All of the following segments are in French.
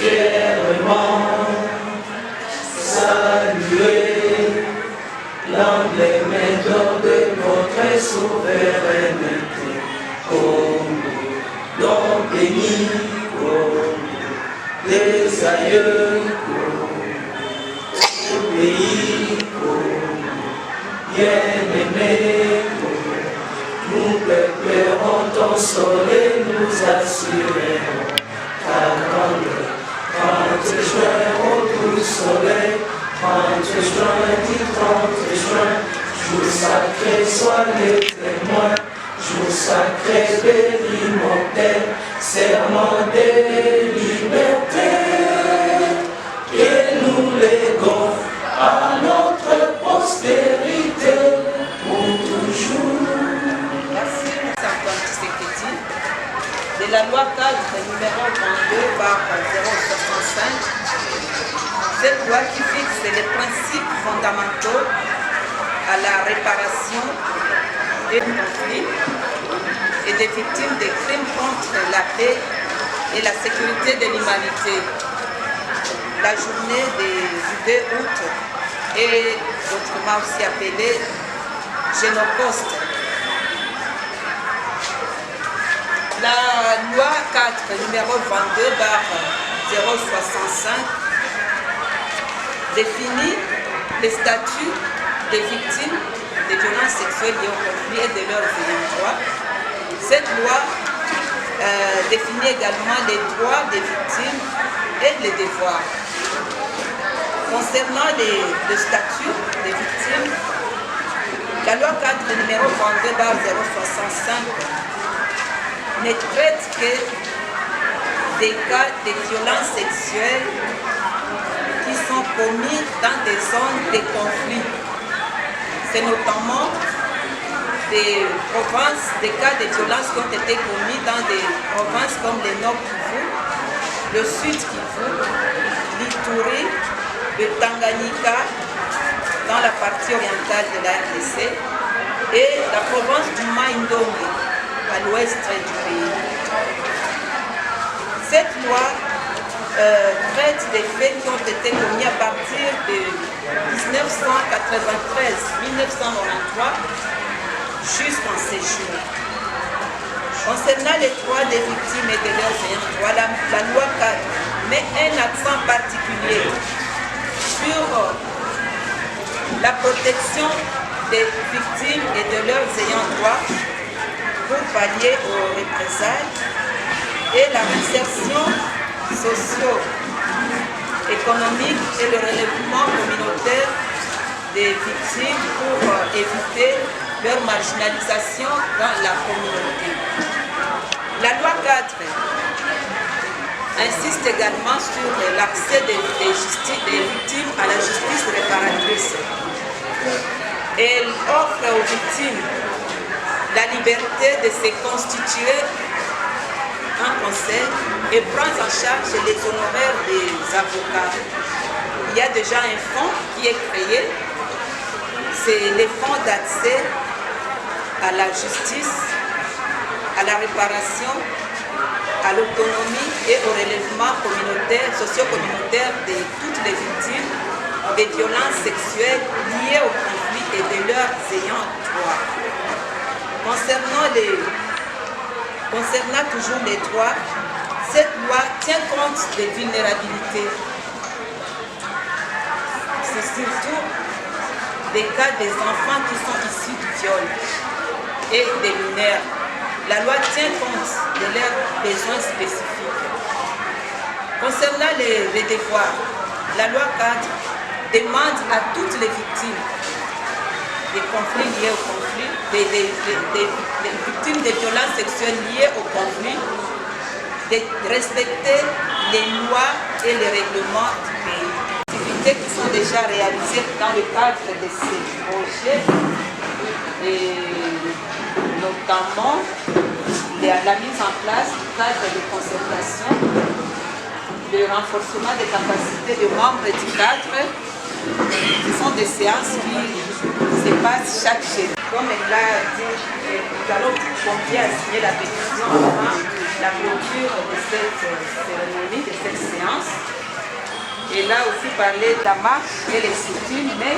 fièrement saluer l'emblème d'or de votre souveraineté. Congo, nom béni, Congo, des aïeux, Congo, pays, Congo, bien-aimé, Congo, nous pleurons ton soleil, nous assurerons ta grandeur. 30 juin, au doux soleil, 30 juin, dit 30 juin, jour sacré, sois le témoin, jour sacré de l'immortel, serment de liberté, que nous léguons à notre postérité pour toujours. Merci, Saint-Antoine Tshisekedi. De la loi 4, numéro 22 par 065, cette loi qui fixe les principes fondamentaux à la réparation des conflits et des victimes des crimes contre la paix et la sécurité de l'humanité. La journée du 2 août est autrement aussi appelée Génocauste. La loi 4, numéro 22 par 065, définit les statuts des victimes des violences sexuelles liées au conflit et de leurs ayants droit. Cette loi définit également les droits des victimes et les devoirs. Concernant le statut des victimes, la loi 4, numéro 22 par 065, ne traite que des cas de violences sexuelles qui sont commis dans des zones de conflit. C'est notamment des provinces, des cas de violences qui ont été commis dans des provinces comme le Nord Kivu, le Sud Kivu, l'Ituri, le Tanganyika, dans la partie orientale de la RDC, et la province du Mai-Ndombe, à l'ouest du pays. Cette loi traite des faits qui ont été commis à partir de 1993-1993 jusqu'en ces jours. Concernant les droits des victimes et de leurs ayants droit, la loi 4 met un accent particulier sur la protection des victimes et de leurs ayants droit pour pallier aux représailles et la réinsertion socio-économique et le relèvement communautaire des victimes pour éviter leur marginalisation dans la communauté. La loi 4 insiste également sur l'accès des victimes à la justice réparatrice. Elle offre aux victimes la liberté de se constituer un conseil et prend en charge les honoraires des avocats. Il y a déjà un fonds qui est créé, c'est le fonds d'accès à la justice, à la réparation, à l'autonomie et au relèvement communautaire, socio-communautaire de toutes les victimes des violences sexuelles liées au conflit et de leurs ayants droit. Concernant toujours les droits, cette loi tient compte des vulnérabilités. C'est surtout des cas des enfants qui sont issus du viol et des mineurs. La loi tient compte de leurs besoins spécifiques. Concernant les devoirs, la loi 4 demande à toutes les victimes des conflits liés au conflit, des victimes de violences sexuelles liées au conflit, de respecter les lois et les règlements du pays. Des activités qui sont déjà réalisées dans le cadre de ces projets, et notamment la mise en place du cadre de concertation, le renforcement des capacités des membres du cadre. Ce sont des séances qui se passent chaque jour. Comme elle l'a dit, nous allons convier à signer la pétition avant la clôture de cette cérémonie, de cette séance. Et là aussi parler de la marche et les soutines, mais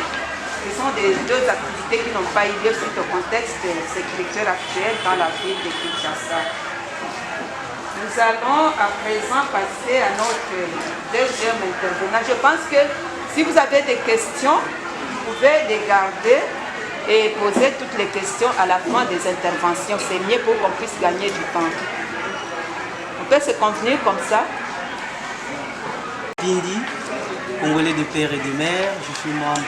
ce sont des deux activités qui n'ont pas eu lieu suite au contexte sécuritaire actuel dans la ville de Kinshasa. Nous allons à présent passer à notre deuxième intervenant. Je pense que si vous avez des questions, vous pouvez les garder et poser toutes les questions à la fin des interventions. C'est mieux pour qu'on puisse gagner du temps. On peut se convenir comme ça. Bindi, Congolais de père et de mère, je suis membre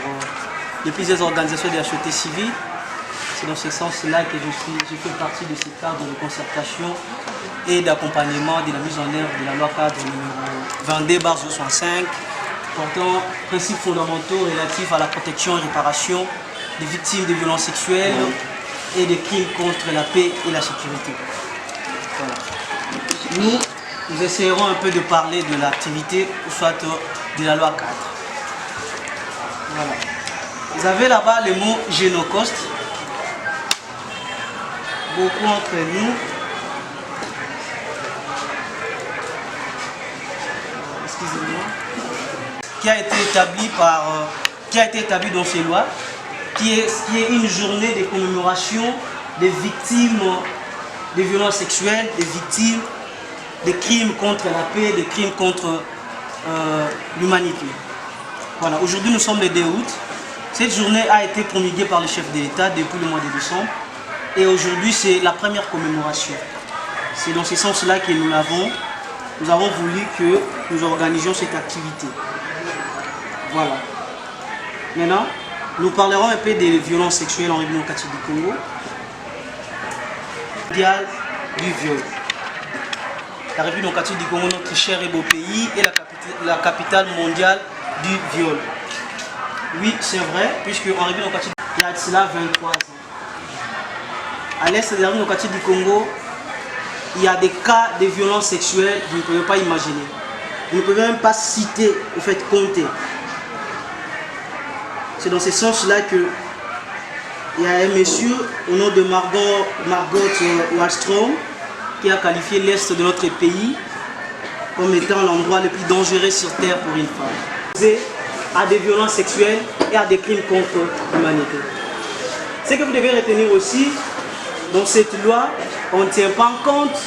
de plusieurs organisations de la société civile. C'est dans ce sens-là que je fais partie de ce cadre de concertation et d'accompagnement de la mise en œuvre de la loi cadre numéro 22/65 portant principes fondamentaux relatifs à la protection et réparation des victimes de violences sexuelles et des crimes contre la paix et la sécurité. Voilà. Nous essayerons un peu de parler de l'activité ou soit de la loi cadre. Voilà. Vous avez là-bas le mot génocauste. Beaucoup entre nous qui a été établi dans ces lois, qui est une journée de commémoration des victimes de violences sexuelles, des victimes des crimes contre la paix, des crimes contre l'humanité. Voilà, aujourd'hui nous sommes le 2 août. Cette journée a été promulguée par le chef de l'État depuis le mois de décembre. Et aujourd'hui c'est la première commémoration. C'est dans ce sens-là que nous avons voulu que nous organisions cette activité. Voilà. Maintenant, nous parlerons un peu des violences sexuelles en République démocratique du Congo. Mondial du viol. La République démocratique du Congo, notre cher et beau pays, est la capitale mondiale du viol. Oui, c'est vrai, puisque en République démocratique, il y a de cela 23 ans. À l'est de la République démocratique du Congo, il y a des cas de violences sexuelles que vous ne pouvez pas imaginer. Vous ne pouvez même pas citer, au fait compter. C'est dans ce sens-là qu'il y a un monsieur au nom de Margot Wallström qui a qualifié l'Est de notre pays comme étant l'endroit le plus dangereux sur Terre pour une femme. À des violences sexuelles et à des crimes contre l'humanité. Ce que vous devez retenir aussi, dans cette loi, on ne tient pas compte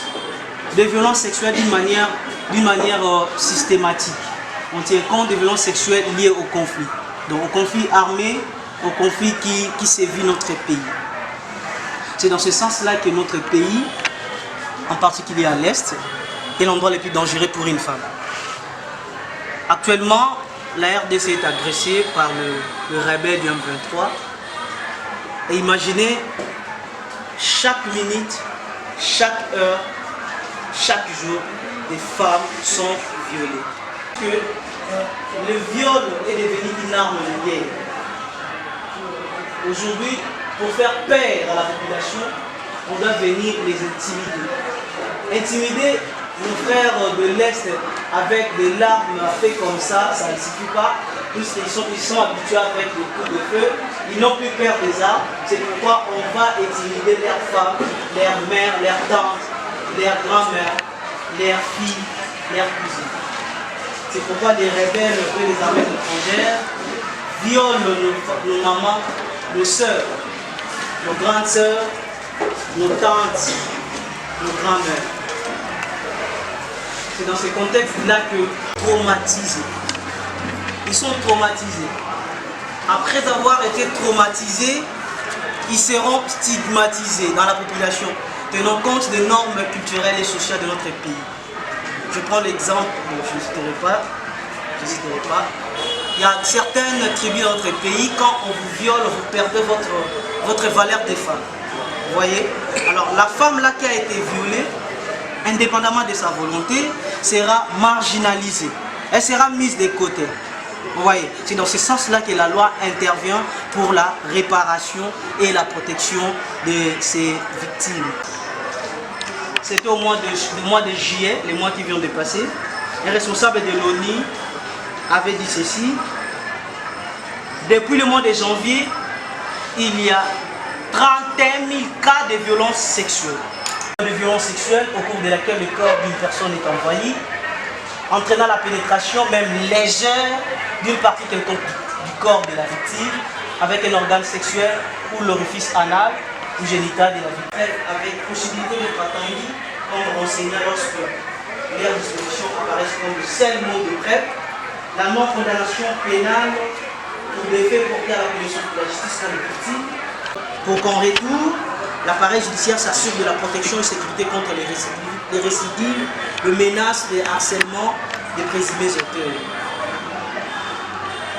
des violences sexuelles d'une manière systématique. On tient compte des violences sexuelles liées au conflit. Donc au conflit armé, au conflit qui sévit notre pays. C'est dans ce sens-là que notre pays, en particulier à l'Est, est l'endroit le plus dangereux pour une femme. Actuellement, la RDC est agressée par le rebelle du M23. Et imaginez, chaque minute, chaque heure, chaque jour, des femmes sont violées. Que le viol est devenu une arme de guerre. Aujourd'hui, pour faire peur à la population, on doit venir les intimider. Intimider nos frères de l'Est avec des larmes faites comme ça ne suffit pas, puisqu'ils sont habitués avec le coup de feu, ils n'ont plus peur des armes, c'est pourquoi on va intimider leurs femmes, leurs mères, leurs tantes, leurs grand-mères, leurs filles, leurs cousines. C'est pourquoi les rebelles et les armées étrangères violent nos mamans, nos sœurs, nos grandes sœurs, nos tantes, nos grands-mères. C'est dans ce contexte-là que traumatisés. Ils sont traumatisés. Après avoir été traumatisés, ils seront stigmatisés dans la population, tenant compte des normes culturelles et sociales de notre pays. Je prends l'exemple, je ne citerai pas. Il y a certaines tribus dans notre pays, quand on vous viole, vous perdez votre valeur de femme. Vous voyez? Alors la femme là qui a été violée, indépendamment de sa volonté, sera marginalisée. Elle sera mise de côté. Vous voyez, c'est dans ce sens-là que la loi intervient pour la réparation et la protection de ces victimes. C'était au mois de juillet, les mois qui viennent de passer. Les responsables de l'ONU avaient dit ceci. Depuis le mois de janvier, il y a 31 000 cas de violences sexuelles. de violence sexuelle au cours de laquelle le corps d'une personne est envahi, entraînant la pénétration même légère d'une partie quelconque du corps de la victime avec un organe sexuel ou l'orifice anal ou génital de la victime, avec possibilité d'être attendu comme renseigné lorsque les dispositions apparaissent comme le seul mot de prête, la non-condamnation pénale pour des faits portés à la connaissance de la justice par les victimes, pour qu'en retour, l'appareil judiciaire s'assure de la protection et sécurité contre les récidives, les menaces, les harcèlements des présumés auteurs.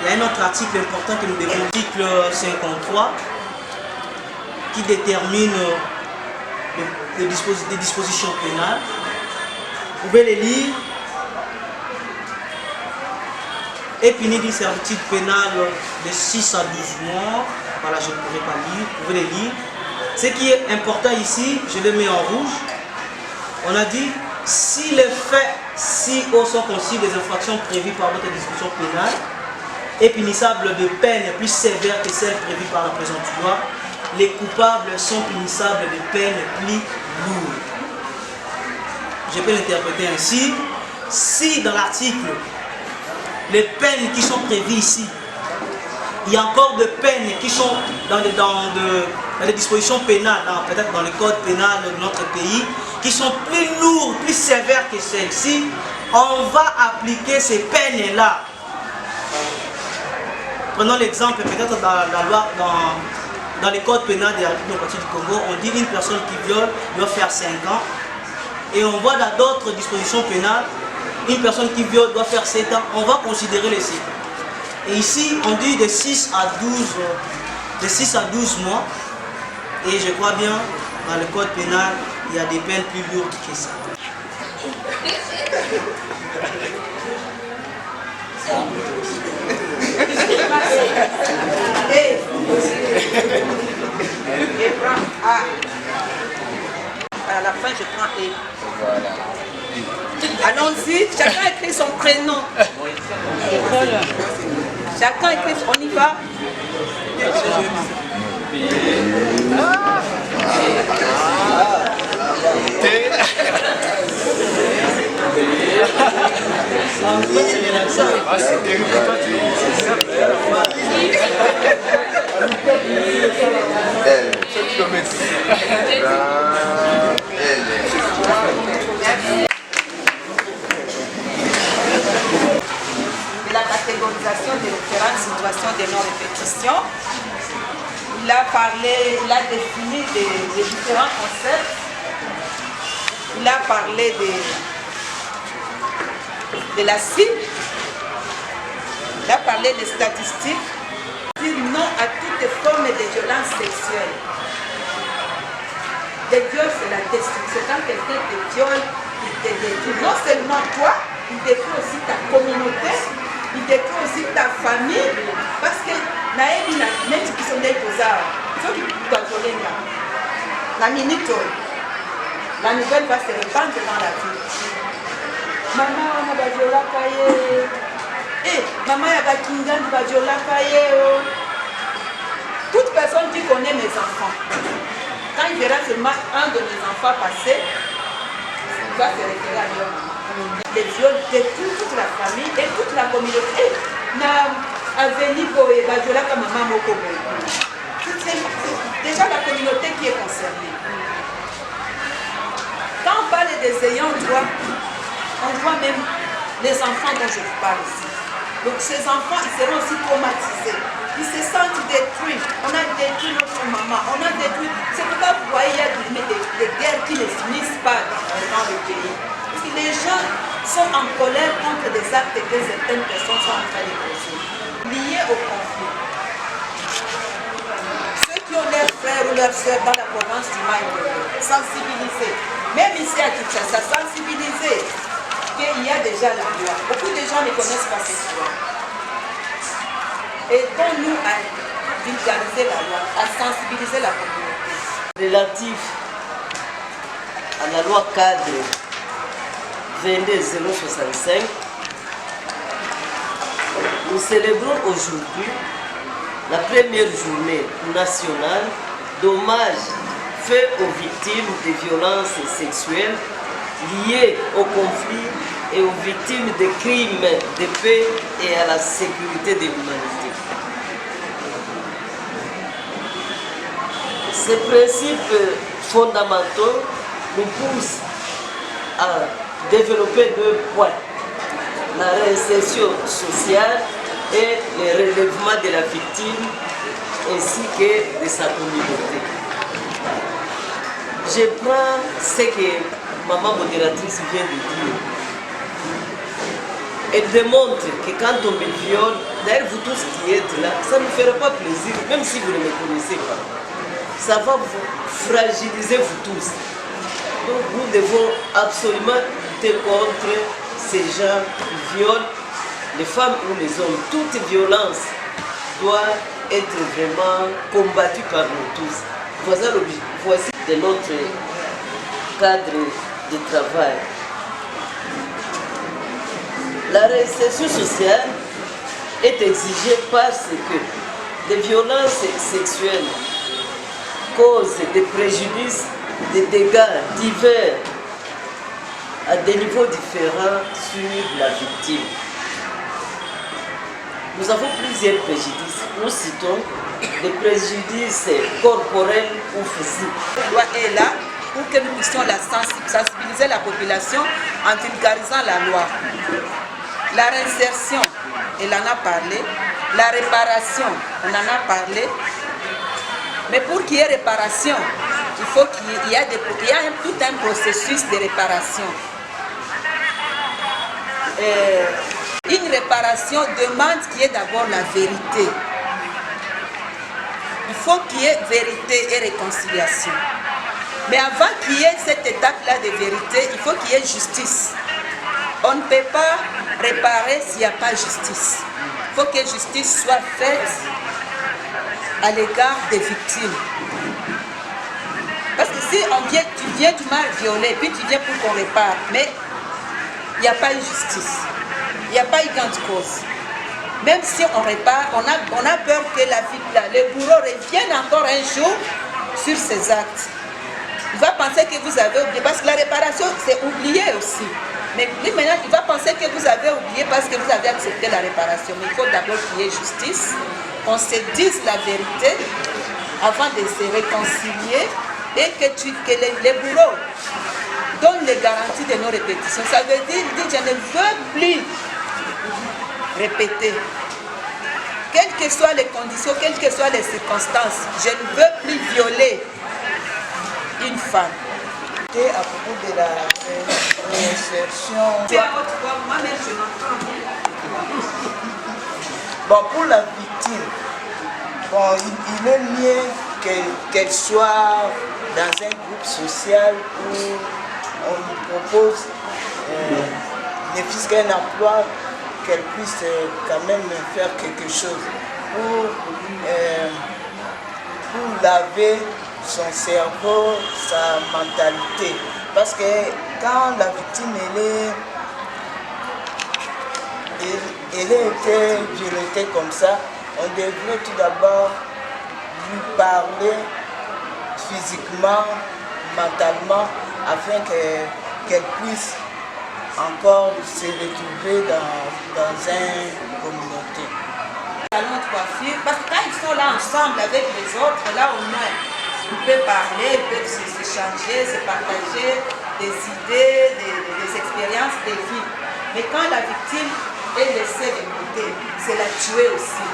Il y a un autre article important que nous devons, l'article 53, qui détermine des dispositions pénales. Vous pouvez les lire. Est puni d'une servitude pénale de 6 à 12 mois. Voilà, je ne pourrais pas lire. Vous pouvez les lire. Ce qui est important ici, je le mets en rouge. On a dit, si les faits ci-haut sont considérés des infractions prévues par votre disposition pénale et punissables de peines plus sévères que celles prévues par la présente loi, les coupables sont punissables de peines plus lourdes. Je peux l'interpréter ainsi. Si dans l'article, les peines qui sont prévues ici, il y a encore des peines qui sont dans les dispositions pénales, peut-être dans le code pénal de notre pays, qui sont plus lourdes, plus sévères que celles-ci, on va appliquer ces peines-là. Prenons l'exemple, peut-être dans la loi, dans les codes pénals de la République démocratique du Congo, on dit qu'une personne qui viole doit faire 5 ans. Et on voit dans d'autres dispositions pénales, une personne qui viole doit faire 7 ans. On va considérer les 7 ans. Et ici, on dit de 6 à 12 mois. Et je crois bien, dans le code pénal, il y a des peines plus lourdes que ça. À la fin, je prends E. Allons-y, chacun écrit son prénom. Chacun écrit, on y va. La catégorisation des différentes situations de non-répétition. Il a parlé, il a défini des différents concepts. Il a parlé de la cible. Il a parlé des statistiques. Dire non à toutes formes de violence sexuelle. Le viol, c'est la destruction. Quand quelqu'un te viole, il te détruit. Non seulement toi, il détruit aussi ta communauté, il détruit aussi ta famille. Parce que, même si tu es posé, ceux qui doivent voler là, la minute, la nouvelle va se répandre dans la vie. Maman, on a viola kaye. Maman, il y a kingan va viola kaye. Toute personne qui connaît mes enfants, quand il verra seulement un de mes enfants passer, il va se référer à leur maman. Les viols détruisent toute la famille et toute la communauté. C'est déjà la communauté qui est concernée. Quand on parle des ayants droit, on voit même les enfants dont je vous parle ici. Donc ces enfants, ils seront aussi traumatisés. Ils se sentent détruits. On a détruit notre maman. On a détruit. C'est pourquoi vous voyez, il y a des guerres qui ne finissent pas dans le pays. Parce que les gens sont en colère contre des actes que certaines personnes sont en train de poser, liés au conflit. Ceux qui ont leurs frères ou leurs soeurs dans la province du Maïko, sensibiliser. Même ici à Kinshasa, sensibiliser qu'il y a déjà la loi. Beaucoup de gens ne connaissent pas cette loi. Aidons-nous à vulgariser la loi, à sensibiliser la communauté. Relatif à la loi cadre 22065, nous célébrons aujourd'hui la première journée nationale d'hommage fait aux victimes de violences sexuelles liées au conflit et aux victimes de crimes de paix et à la sécurité de l'humanité. Ces principes fondamentaux nous poussent à développer deux points: la réinsertion sociale et le relèvement de la victime ainsi que de sa communauté. Je prends ce que maman modératrice vient de dire. Elle démontre que quand on me viole, d'ailleurs vous tous qui êtes là, ça ne me fera pas plaisir, même si vous ne me connaissez pas. Ça va vous fragiliser vous tous. Donc nous devons absolument lutter contre ces gens qui violent les femmes ou les hommes. Toute violence doit être vraiment combattue par nous tous. Voici de notre cadre de travail. La réinsertion sociale est exigée parce que les violences sexuelles causent des préjudices, des dégâts divers à des niveaux différents sur la victime. Nous avons plusieurs préjudices. Nous citons des préjudices corporels ou physiques. La loi est là pour que nous puissions sensibiliser la population en vulgarisant la loi. La réinsertion, elle en a parlé. La réparation, on en a parlé. Mais pour qu'il y ait réparation, il faut qu'il y ait tout un processus de réparation. Une réparation demande qu'il y ait d'abord la vérité. Il faut qu'il y ait vérité et réconciliation. Mais avant qu'il y ait cette étape-là de vérité, il faut qu'il y ait justice. On ne peut pas réparer s'il n'y a pas justice. Il faut que justice soit faite à l'égard des victimes. Parce que si tu viens, tu m'as violé, puis tu viens pour qu'on répare, mais il n'y a pas eu justice. Il n'y a pas eu gain de cause. Même si on répare, on a peur que le bourreau revienne encore un jour sur ses actes. Il va penser que vous avez oublié, parce que la réparation, c'est oublier aussi. Mais lui, maintenant, il va penser que vous avez oublié parce que vous avez accepté la réparation. Mais il faut d'abord qu'il y ait justice, qu'on se dise la vérité avant de se réconcilier et que les bourreaux donnent les garanties de nos répétitions. Ça veut dire je ne veux plus répéter. Quelles que soient les conditions, quelles que soient les circonstances, je ne veux plus violer une femme. Et à propos de la réinsertion. Bon, pour la victime, bon, il est mieux qu'elle soit dans un groupe social où on lui propose, ne fût-ce qu'un emploi, qu'elle puisse quand même faire quelque chose pour laver son cerveau, sa mentalité. Parce que quand la victime elle a été violentée comme ça, on devrait tout d'abord lui parler physiquement, mentalement, afin qu'elle puisse encore se retrouver dans une communauté. Salon de coiffure, parce que quand ils sont là ensemble avec les autres, là au moins, ils peuvent parler, ils peuvent s'échanger, se partager des idées, des expériences, des vies. Mais quand la victime est laissée de côté, c'est la tuer aussi.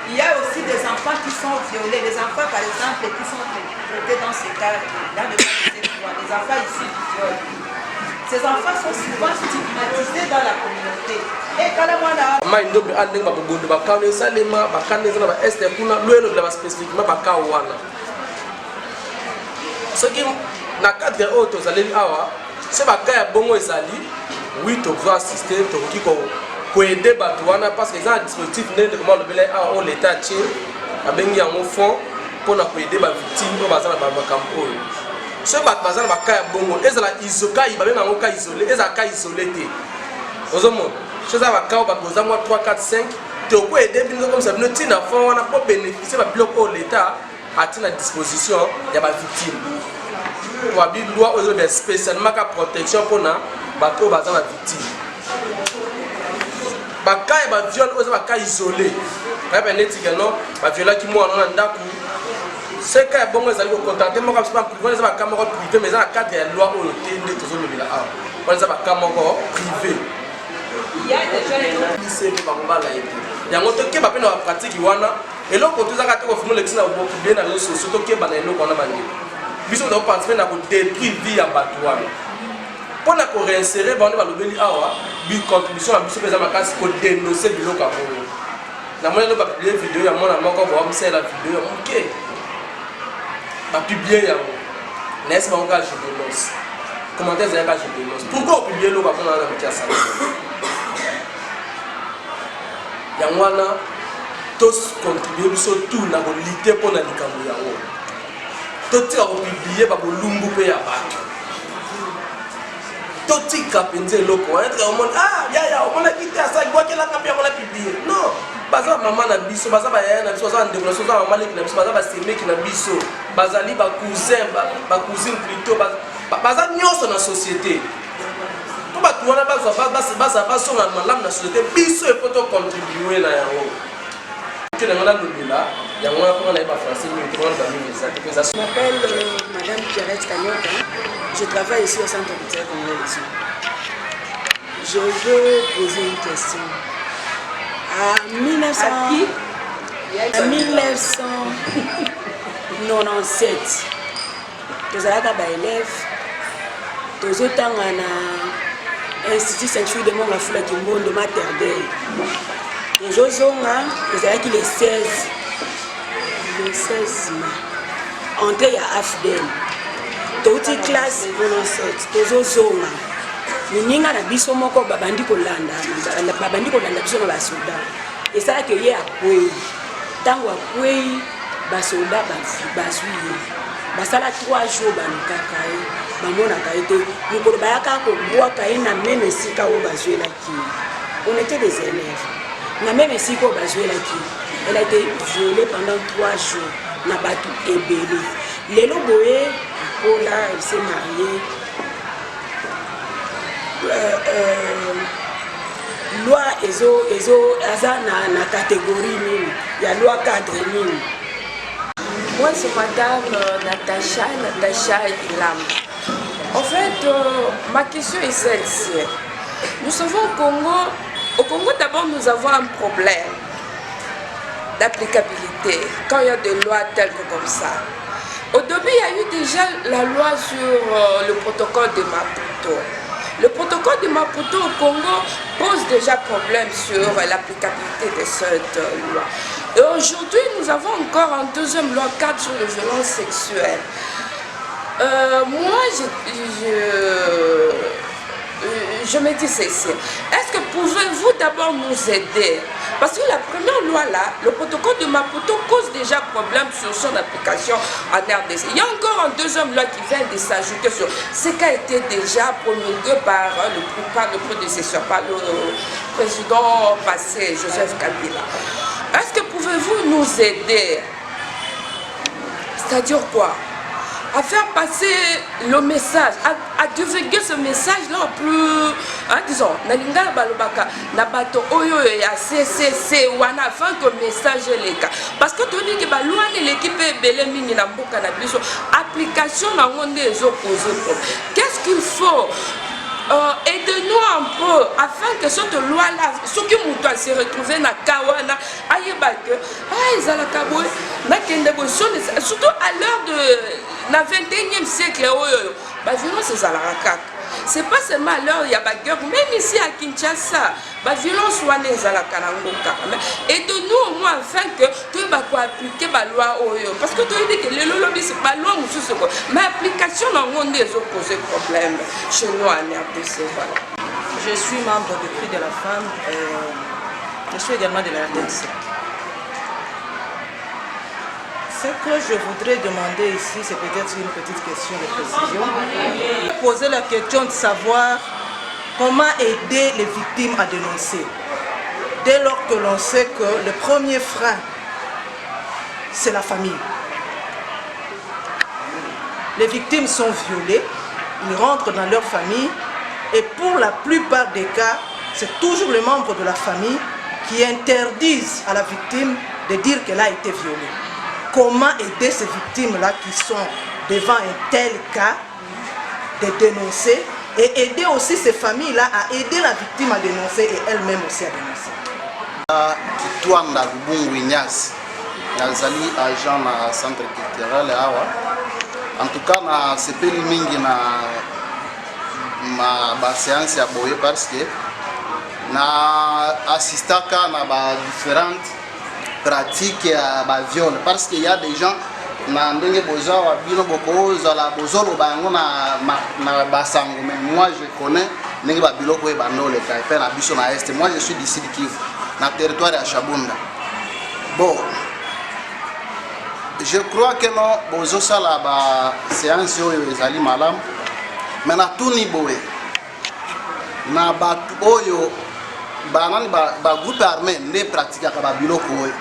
Il y a aussi des enfants qui sont violés, les enfants par exemple qui sont traités dans ce cas, dans le cas de cette loi, les enfants issus du viol. Ces enfants sont souvent stigmatisés dans la communauté. Et quand la moine maindombe andeng babogondo bakano esalema bakano ezana ba este kuna lwelo la spécifiquement bakao wana soki na cadre auto zaleli awa se bakaya bongo ezali oui to va assister to ko aider bato wana parce que ça dispositif ndenge comment le bele a on l'état tché abengi yango fond pona ko aider ba victime ko bazana ba makampo ce bat bazana bakaya bongo ezala isokai ba benga ngo ka isolé ezala ka isolé te ozomo chose à bakao bakoza moi 3 4 5 to ko aider bino comme ça bino tina fond wana pour bénéficier ba bloc au l'état à disposition de la victime. Pour la loi aujourd'hui spécialement la protection pour la victime. Quand il y a un viol, il y a un cas isolé. Quand il y a un viol qui m'a c'est quand il y a un contenté, mais il y a un caméra privé, mais il y a un cadre de la loi où il y a un caméra privé. Il y a déjà il y a un autre qui est en pratique. Et là, quand tu as fait le examen, tu as fait surtout que tu as fait le examen, tu as fait détruire la vie à Batouane. Pour nous réinsérer, on va une contribution à M. pour dénoncer le local. Nous avons publié une vidéo, nous avons publié la vidéo. Ok. On a publié la vidéo. N'est-ce pas un cas de dénonce? Commentaire c'est un cas de dénonce. Pourquoi on publie le local pour nous mettre ça? Il y a tous contribué surtout à lutter pour la Likambo. Tous ont publié pour l'Umbu Péa. Tout ce qui a été locaux, on a quitté ça, il a publié. Non, baza maman na biso, baza ba yaya na biso, baza ndeko na maman na biso, baza ba semeki na biso, bazali ba cousin, ba cousine plutôt, baza nyonso na société. Pour ba tuwana baza songa malamu na société, biso il faut contribuer na yango. Je m'appelle Madame Pierrette Kanyota. Je travaille ici au centre hospitalier congolais. Je veux poser une question. En 1997, nous avons des élèves, nous avons un institut Saint-Fouille de Mont-Lafoula qui est de maternelle. Les gens ont été les 16 mai. Entrée à AFDEL. Toute classe 97. Les gens ont été na biso moko babandi kolanda biso na basoda. Et ça accueilli à Kwei. Tango à Kwei, basoda bazui. Basala 3 jours banokakaye. Bamonaka été. Mukolo bayaka ko boaka na même sika o bazui la ki. On était des élèves. Na même si elle a été violée pendant 3 jours. Na batu ebele. Lelo boye, Paula, elle s'est mariée. Loi aza na catégorie nini. Il y a loi cadre nini. Moi c'est madame Natacha Ilam. En fait, ma question est celle-ci. Nous savons au Congo, d'abord, nous avons un problème d'applicabilité quand il y a des lois telles que comme ça. Au début, il y a eu déjà la loi sur le protocole de Maputo. Le protocole de Maputo au Congo pose déjà problème sur l'applicabilité de cette loi. Et aujourd'hui, nous avons encore un deuxième loi cadre sur les violences sexuelles. Moi, je me dis ceci. Est-ce que pouvez-vous d'abord nous aider? Parce que la première loi là, le protocole de Maputo cause déjà problème sur son application en RDC. Il y a encore une deuxième loi qui vient de s'ajouter sur ce qui a été déjà promulgué par le prédécesseur, par le président passé, Joseph Kabila. Est-ce que pouvez-vous nous aider? C'est-à-dire quoi? À faire passer le message, à divulguer ce message-là plus, disons, Nalinga Balobaka, Nabato Oyo et CCC, wana afin que le message est les cas. Parce que tu dis que l'équipe est belle, mini na mboka na biso, application na monde les opposés. Qu'est-ce qu'il faut? Aidez-nous un peu afin que cette loi-là, ceux qui ont se retrouver dans Kawana, surtout à l'heure de la 21e siècle, c'est pas seulement à l'heure il y a des guerres, même ici à Kinshasa, la violence aidez-nous au moins afin que tu vas appliquer la loi. Parce que tu dis que le lobby c'est pas loi, mais l'application dans le monde des opposés problèmes chez nous en RDC. Je suis membre du Prix de la Femme, je suis également de la RDC. Ce que je voudrais demander ici, c'est peut-être une petite question de précision. Poser la question de savoir comment aider les victimes à dénoncer. Dès lors que l'on sait que le premier frein, c'est la famille. les victimes sont violées, ils rentrent dans leur famille et pour la plupart des cas, c'est toujours les membres de la famille qui interdisent à la victime de dire qu'elle a été violée. Comment aider ces victimes-là qui sont devant un tel cas de dénoncer et aider aussi ces familles-là à aider la victime à dénoncer et elle-même aussi à dénoncer. Kitwanda Lubungu Ignace, nazali agent na centre culturel awa. En tout cas, na sepeli mingi na ba séance ya boye parce que na assistaka na ba différentes pratiques ya ba viol parce qu'il y a des gens na ndenge boza wa bino boko zala bozolo bango na basango, mais moi je connais ndenge ba biloko e bandole ka pe na biso na est. Moi je suis d'ici de Kivu na territoire ya Shabunda. Bon, je crois que non bozo sala ba séance oyo ezali malam, mais na tuni boye na ba oyo banani ba groupe armé ne pratique ka ba biloko oyo.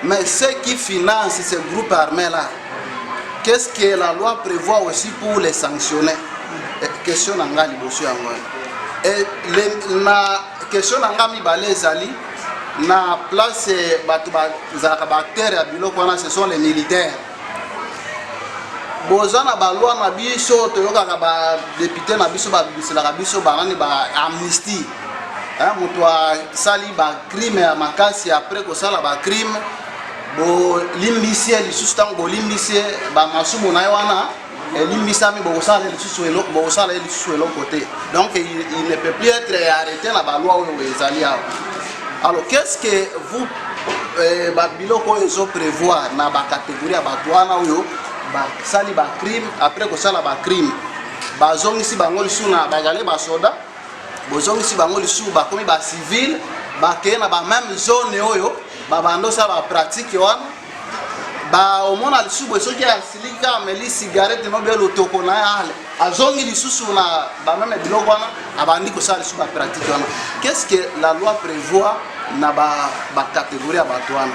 Mais ceux qui financent ces groupes armés-là, qu'est-ce que la loi prévoit aussi pour les sanctionner? Question nanga liboso yango. Et la question nanga mibale ezali na place batu bazalaka ba acteurs ya biloko wana, ce sont les militaires. Bozana ba loi na biso toyokaka ba député na biso ba biselaka biso banani ba amnistie. Moto sali ba crime ya makasi après ko sala ba crime bo limbisie lisusu tango bo limbisie ba masumu na wana limbisami bo sala lisusu eloko bo sala lisusu eloko côté. Donc il ne peut plus être arrêté na ba loi oyo ezali awa. Alors qu'est-ce que vous ba biloko ezo prévoir na ba catégorie ya ba wana oyo ba sali ba crime après ko sala ba crime ba zongisi bango lisusu na ba gale ba soda bozongisi bango lisusu ba komi ba civil ba ke na ba même zone oyo ba bando sa ba pratique wana ba omona lisusu bo soki asilika meli cigarette no belo toko na ale azongi lisusu na ba même biloko wana abandi ko sala lisusu ba pratique wana. Qu'est-ce que la loi prévoit na ba catégorie ya bato wana?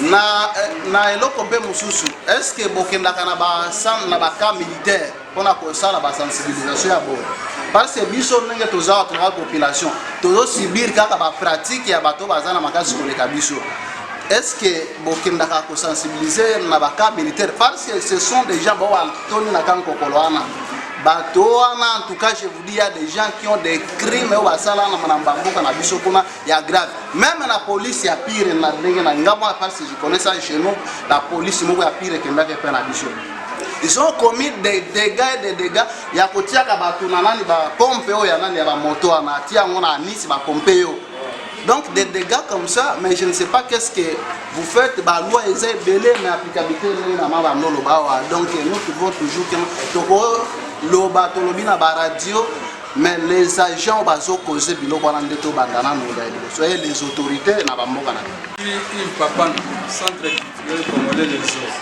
Na eloko pe mususu, est-ce que bokendaka na ba cas militaire pona ko sala ba sensibilisation ya bo? Parce que biso ndenge toza la population tozo subir kaka ba pratique ya bato bazana makasi koleka biso. Est-ce que bokendaka ko sensibiliser na ba cas militaire parce que ce sont des gens bo toni na kanko kolwana bato wana? En tout cas je vous dis, il y a des gens qui ont des crimes au basala na manambamboka na biso kuna ya grave. Même la police ya pire na ndenge na ngamo parce que je connais ça chez nous, la police moko ya pire que ndake pe na biso. Ils ont commis des dégâts et des dégâts. Il y a kotia ka bato na nani ba pompe o ya nani ya ba moto na tia ngona Nice ba pompe yo. Donc des dégâts comme ça, mais je ne sais pas qu'est-ce que vous faites. Bah loi est belé mais applicabilité na ma no lo ba. Donc nous pouvons toujours que toko lo ba to lo bina ba radio, mais les agents bazo causer biloko wana ndeto bandana no da. Soyez les autorités na ba mboka na. Il papa centre culturel congolais les autres.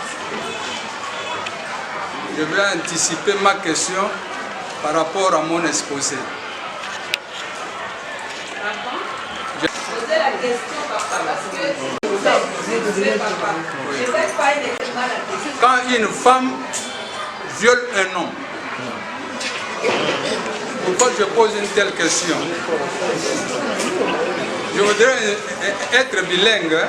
Je vais anticiper ma question par rapport à mon exposé. Je posais la question, papa, parce que vous êtes papa. Je ne sais pas exactement la question. Quand une femme viole un homme, pourquoi je pose une telle question? Je voudrais être bilingue.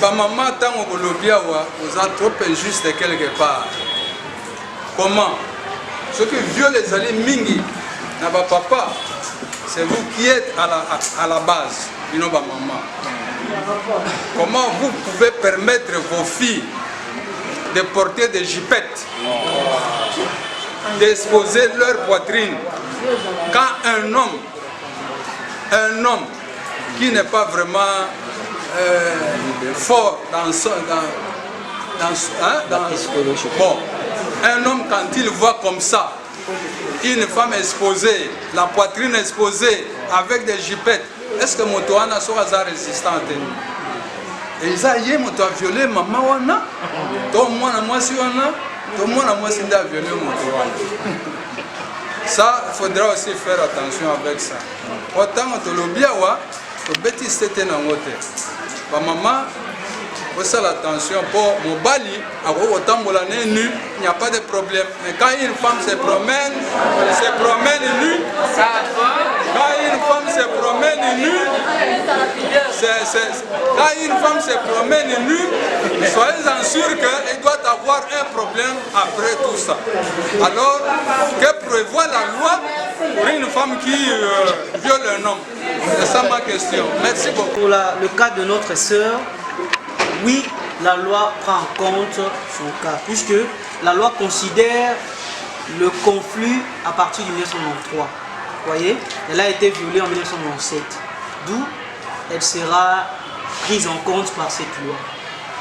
Ma maman, tant que vous êtes trop injuste quelque part. Comment? Ce qui viole les alliés mingi, n'a pas papa, c'est vous qui êtes à la base, non pas maman. Comment vous pouvez permettre vos filles de porter des jipettes, d'exposer leur poitrine, quand un homme qui n'est pas vraiment fort bon, un homme quand il voit comme ça, une femme exposée, la poitrine exposée, avec des jipettes, est-ce que mon toana sera résistante? Et ils ont violé maman wana, tout moi si wana, tout moi si a violé mon toana. Ça, il faudra aussi faire attention avec ça. Autant que le biawa, le bêtis c'était dans l'hôtel. Ma maman, ça l'attention pour Mobali, autant Moulané nu, il n'y a pas de problème. Mais quand une femme se promène nue, quand une femme se promène nue, quand une femme se promène nue, soyez-en sûrs qu'elle doit avoir un problème après tout ça. Alors, que prévoit la loi pour une femme qui viole un homme? C'est ça ma question. Merci beaucoup. Pour le cas de notre sœur, oui, la loi prend en compte son cas, puisque la loi considère le conflit à partir de 1993. Vous voyez, elle a été violée en 1997, d'où elle sera prise en compte par cette loi.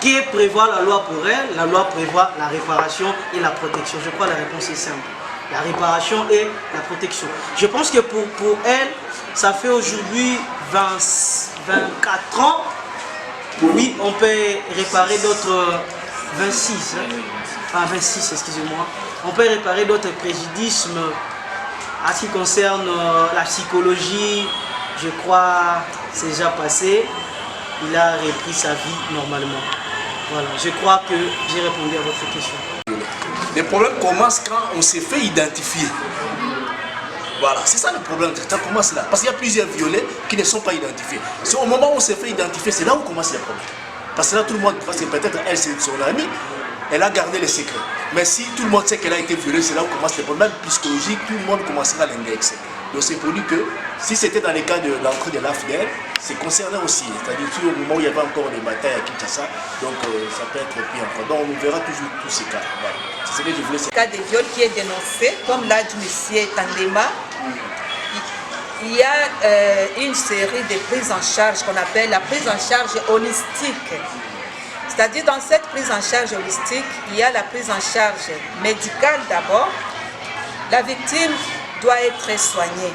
Qui prévoit la loi pour elle? La loi prévoit la réparation et la protection. Je crois que la réponse est simple. La réparation et la protection. Je pense que pour elle, ça fait aujourd'hui 24 ans. Oui, on peut réparer d'autres 26, excusez-moi. On peut réparer d'autres préjudices à ce qui concerne la psychologie. Je crois c'est déjà passé. Il a repris sa vie normalement. Voilà, je crois que j'ai répondu à votre question. Les problèmes commencent quand on s'est fait identifier. Voilà, c'est ça le problème. Ça commence là. Parce qu'il y a plusieurs violets qui ne sont pas identifiés. C'est au moment où on s'est fait identifier, c'est là où commencent les problèmes. Parce que là, tout le monde, parce que peut-être elle, c'est son amie, elle a gardé les secrets. Mais si tout le monde sait qu'elle a été violée, c'est là où commencent les problèmes psychologiques, tout le monde commencera à l'indexer. Donc c'est pour lui que si c'était dans les cas de l'entrée de l'AFDEL, c'est concerné aussi. C'est-à-dire au moment où il y avait encore des batailles à Kinshasa, donc ça peut être pire encore. Donc on verra toujours tous ces cas. Voilà. C'est ce que je voulais savoir. Le cas de viol qui est dénoncé, comme l'a dit M. Tandema, il y a une série de prises en charge qu'on appelle la prise en charge holistique. C'est-à-dire dans cette prise en charge holistique, il y a la prise en charge médicale d'abord. La victime doit être soignée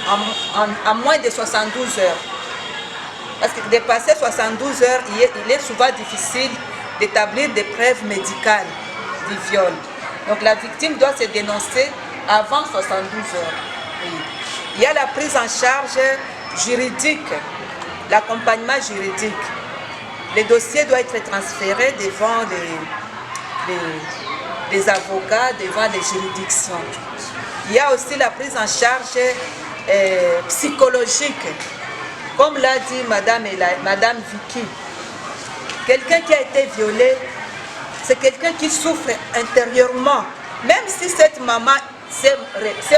en moins de 72 heures. Parce que dépasser 72 heures, il est souvent difficile d'établir des preuves médicales du viol. Donc la victime doit se dénoncer avant 72 heures. Oui. Il y a la prise en charge juridique, l'accompagnement juridique. Le dossier doit être transféré devant des avocats, devant des juridictions. Il y a aussi la prise en charge psychologique. Comme l'a dit Madame Vicky, quelqu'un qui a été violé, c'est quelqu'un qui souffre intérieurement. Même si cette maman s'est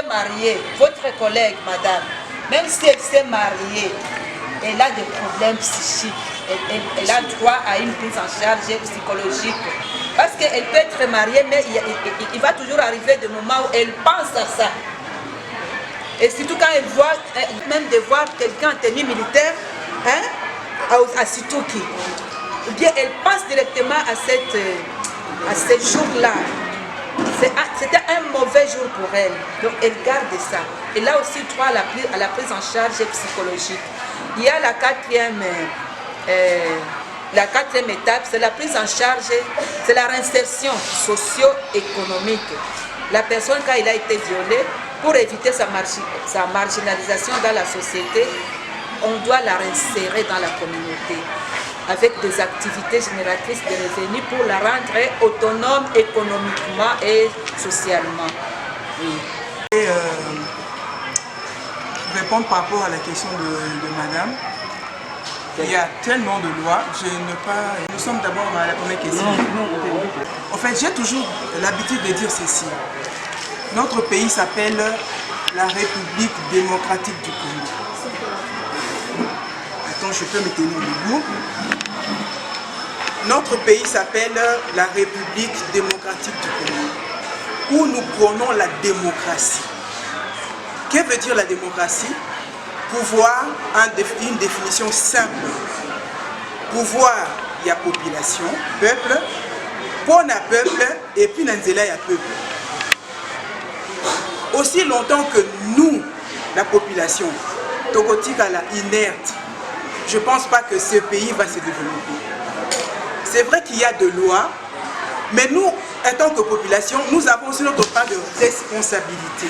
mariée, votre collègue, madame, même si elle s'est mariée, elle a des problèmes psychiques. Elle a droit à une prise en charge psychologique. Parce qu'elle peut être mariée, mais il va toujours arriver des moments où elle pense à ça. Et surtout quand elle voit, même de voir quelqu'un en tenue militaire, hein, à Situki. Ou bien elle pense directement à ce jour-là. C'était un mauvais jour pour elle. Donc elle garde ça. Et là aussi, droit à la prise en charge psychologique. Il y a la quatrième étape, c'est la prise en charge, c'est la réinsertion socio-économique. La personne, quand il a été violé, pour éviter sa marginalisation dans la société, on doit la réinsérer dans la communauté avec des activités génératrices de revenus pour la rendre autonome économiquement et socialement. Oui. Et répondre par rapport à la question de madame. Il y a tellement de lois, nous sommes d'abord à la première question. En fait, j'ai toujours l'habitude de dire ceci. Notre pays s'appelle la République démocratique du Congo. Attends, je peux me tenir debout. Notre pays s'appelle la République démocratique du Congo, où nous prônons la démocratie. Que veut dire la démocratie? Pouvoir, une définition simple. Pouvoir, il y a population, peuple, pona peuple, et puis nanzela, il y a peuple. Aussi longtemps que nous, la population, togotika la inerte, je ne pense pas que ce pays va se développer. C'est vrai qu'il y a de lois, mais nous, en tant que population, nous avons aussi notre part de responsabilité.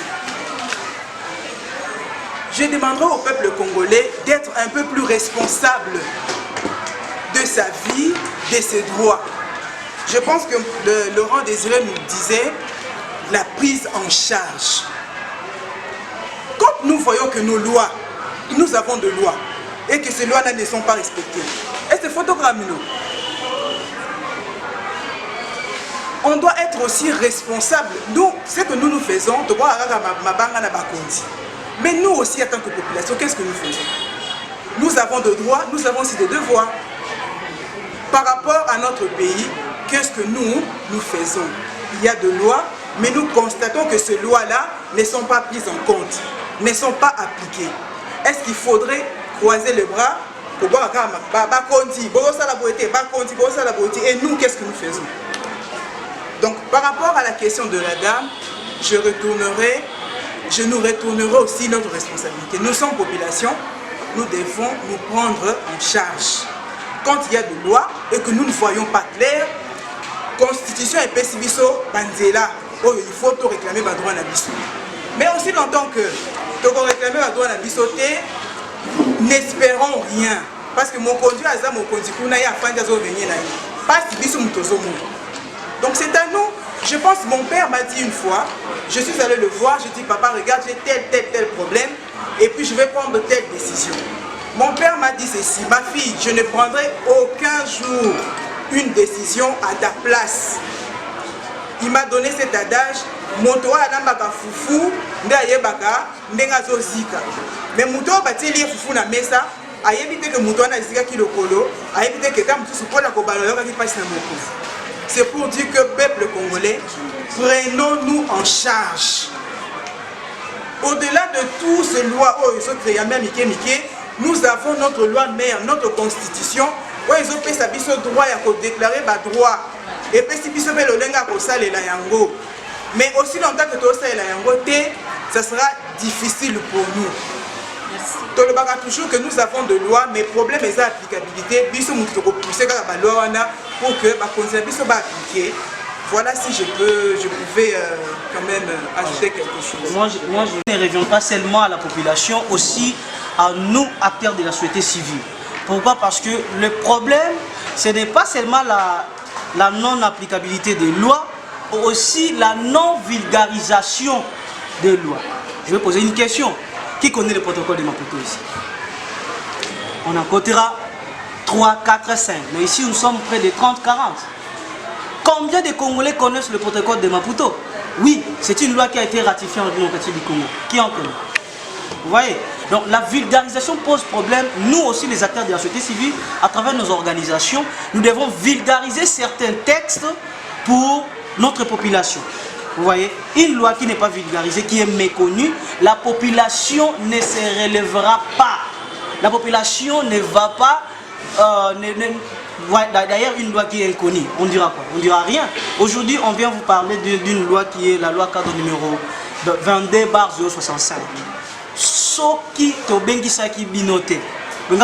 Je demanderai au peuple congolais d'être un peu plus responsable de sa vie, de ses droits. Je pense que Laurent Désiré nous disait la prise en charge. Quand nous voyons que nos lois, nous avons de lois, et que ces lois-là ne sont pas respectées, et c'est photogramme nous. On doit être aussi responsable. Nous, ce que nous faisons, mais nous aussi, en tant que population, qu'est-ce que nous faisons? Nous avons des droits, nous avons aussi des devoirs. Par rapport à notre pays, qu'est-ce que nous faisons? Il y a des lois, mais nous constatons que ces lois-là ne sont pas prises en compte, ne sont pas appliquées. Est-ce qu'il faudrait croiser les bras pour voir et nous, qu'est-ce que nous faisons? Donc, par rapport à la question de la dame, je nous retournerai aussi notre responsabilité. Nous sommes population, nous devons nous prendre en charge. Quand il y a des lois et que nous ne voyons pas clair, Constitution et Pessibiso Banzela, oh, il faut tout réclamer ma droit à l'abissou. Mais aussi longtemps que tu réclamer ma droit à l'abissou, n'espérons rien. Parce que mon conduit a mon conduit, pas si bisou mutozo. Donc c'est à nous. Je pense que mon père m'a dit une fois, je suis allé le voir, je dis papa regarde j'ai tel problème et puis je vais prendre telle décision. Mon père m'a dit ceci, ma fille, je ne prendrai aucun jour une décision à ta place. Il m'a donné cet adage, motoa anambaka fufu ndayebaka ndengazo zika. Mais moto bateli fufu na mesa, ayebite que moto na zika ki lokolo, ayebite que tam tout pour la kobaloka qui passe na moko. C'est pour dire que peuple congolais, prenons-nous en charge. Au-delà de toutes ces lois, nous avons notre loi mère, notre constitution, où ils ont fait sa biso droit à déclarer ma droit. Et puis si biso le lenga ko sale la yango. Mais aussi longtemps que tu sale la yango, ça sera difficile pour nous. Tu le baga toujours que nous avons de lois, mais le problème est l'applicabilité. Biso muto ko pousser la loi pour que ma constitution soit appliquée. Voilà si je pouvais quand même ajouter quelque chose. Moi, je ne reviens pas seulement à la population, aussi à nous, acteurs de la société civile. Pourquoi? Parce que le problème, ce n'est pas seulement la non-applicabilité des lois, aussi la non-vulgarisation des lois. Je vais poser une question. Qui connaît le protocole de Maputo ici? On en comptera 3, 4, 5. Mais ici, nous sommes près de 30, 40. Combien de Congolais connaissent le protocole de Maputo? Oui, c'est une loi qui a été ratifiée en démocratie du Congo. Qui en connaît? Vous voyez? Donc la vulgarisation pose problème. Nous aussi, les acteurs de la société civile, à travers nos organisations, nous devons vulgariser certains textes pour notre population. Vous voyez? Une loi qui n'est pas vulgarisée, qui est méconnue, la population ne se relèvera pas. La population ne va pas... D'ailleurs, une loi qui est inconnue, on dira quoi? On dira rien. Aujourd'hui, on vient vous parler d'une loi qui est la loi cadre numéro 22/065. Soki Tobengisa-ki binoté. Vous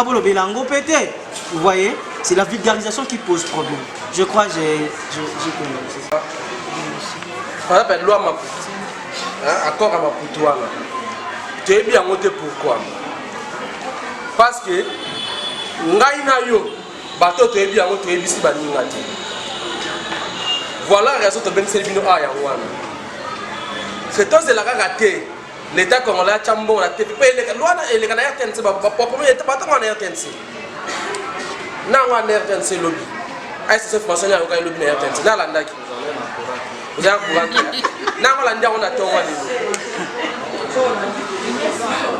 voyez, c'est la vulgarisation qui pose problème. Je crois que j'ai connu. Par exemple, la loi Maputo, accord à Maputo, tu es bien monté pourquoi? Parce que, bateau tu es bien monté ici, voilà la raison de Ben Selbino à Yawana. C'est tout c'est la raté. L'État congolais a chambon la tête. Les lois et les Canadiens tiennent pas pour moi, il pas tant en RTNC. Non, en RTNC lobby. C'est ce français qui a eu lobby en RTNC. Là, l'Andaki. Vous avez un courant. Non, l'Andia, on a tout.